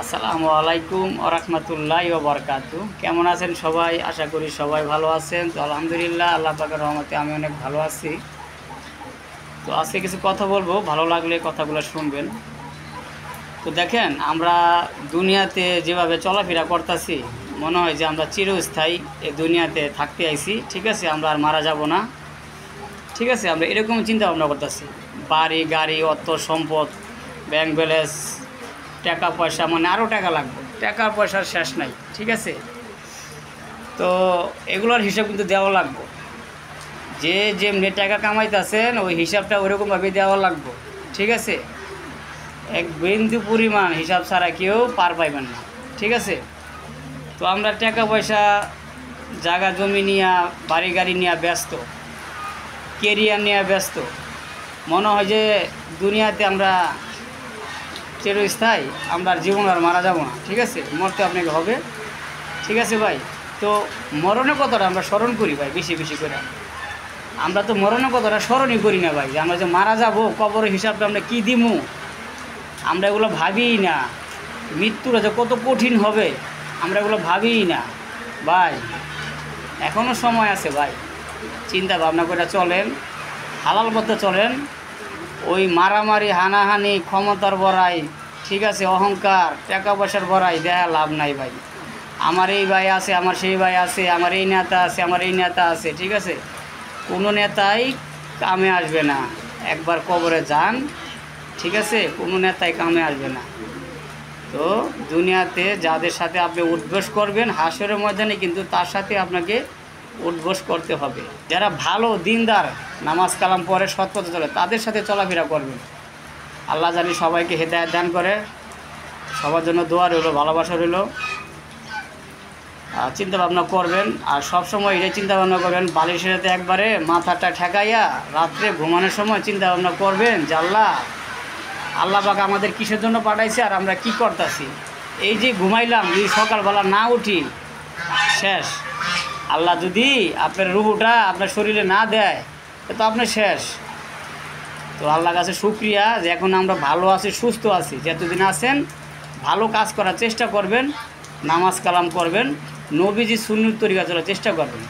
আসসালামু আলাইকুম ওরহমতুল্লাহি ওয়া বারাকাতু। কেমন আছেন সবাই? আশা করি সবাই ভালো আছেন। তো আলহামদুলিল্লাহ, আল্লাহ পাকের রহমতে আমি অনেক ভালো আছি। তো আজকে কিছু কথা বলবো, ভালো লাগলে কথাগুলো শুনবেন। তো দেখেন, আমরা দুনিয়াতে যেভাবে চলাফেরা করতেছি, মনে হয় যে আমরা চিরস্থায়ী এই দুনিয়াতে থাকতে আইছি। ঠিক আছে, আমরা আর মারা যাব না। ঠিক আছে, আমরা এরকম চিন্তা ভাবনা করতেছি। বাড়ি গাড়ি, অর্থ সম্পদ, ব্যাংক ব্যালেন্স, টাকা পয়সা, মানে আরও টাকা লাগবে, টাকা পয়সার শেষ নাই। ঠিক আছে, তো এগুলোর হিসাব কিন্তু দেওয়া লাগবে। যে যেমনি টাকা কামাইতেছেন ওই হিসাবটা ওইরকমভাবে দেওয়া লাগবে। ঠিক আছে, এক বিন্দু পরিমাণ হিসাব ছাড়া কেউ পার পাইবেন না। ঠিক আছে, তো আমরা টাকা পয়সা, জায়গা জমি নিয়ে, বাড়ি গাড়ি নিয়ে ব্যস্ত, কেরিয়ার নিয়ে ব্যস্ত। মনে হয় যে দুনিয়াতে আমরা চিরস্থায়ী, আমরা জীবন আর মারা যাব না। ঠিক আছে, মরতে আপনাকে হবে। ঠিক আছে ভাই, তো মরণের কথাটা আমরা স্মরণ করি ভাই, বেশি বেশি করে। আমরা তো মরণের কথাটা স্মরণই করি না ভাই, যে আমরা যে মারা যাব, কবরের হিসাবটা আমরা কী দিমু, আমরা এগুলো ভাবিই না। মৃত্যুটা যে কত কঠিন হবে আমরা এগুলো ভাবিই না ভাই। এখনও সময় আছে ভাই, চিন্তা ভাবনা করে চলেন, হালাল পথে চলেন। ওই মারামারি, হানাহানি, ক্ষমতার বড়াই, ঠিক আছে, অহংকার, টাকা পয়সার বড়াই দেখা লাভ নাই ভাই। আমার এই ভাই আছে, আমার সেই ভাই আছে, আমার এই নেতা আছে, আমার এই নেতা আছে। ঠিক আছে, কোনো নেতাই কামে আসবে না। একবার কবরে যান, ঠিক আছে, কোনো নেতাই কামে আসবে না। তো দুনিয়াতে যাদের সাথে আপনি উঠবোস করবেন হাসরের ময়দানে, কিন্তু তার সাথে আপনাকে উঠবোস করতে হবে। যারা ভালো দিনদার, নামাজ কালাম পড়ে, সৎ পথে চলে, তাদের সাথে চলাফেরা করবেন। আল্লাহ জানি সবাইকে হেদায়েত দান করে। সবার জন্য দোয়া রইল, ভালোবাসা রইল। চিন্তা ভাবনা করবেন, আর সব সময় এটাই চিন্তা ভাবনা করবেন, বালিশের সাথে একবারে মাথাটা ঠেকাইয়া রাত্রে ঘুমানোর সময় চিন্তা ভাবনা করবেন যে আল্লাহ পাক আমাদের কিসের জন্য পাঠাইছে, আর আমরা কি করতেছি। এই যে ঘুমাইলাম, যদি সকালবেলা না উঠি, শেষ। আল্লাহ যদি আপনার রুহুটা আপনার শরীরে না দেয়, তো আপনি শেষ। তো আল্লাহর কাছে শুকরিয়া যে এখন আমরা ভালো আছি, সুস্থ আছি। যতদিন আছেন ভালো কাজ করার চেষ্টা করবেন, নামাজ কালাম করবেন, নবীজি সুন্নাত তরিকা চলার চেষ্টা করবেন।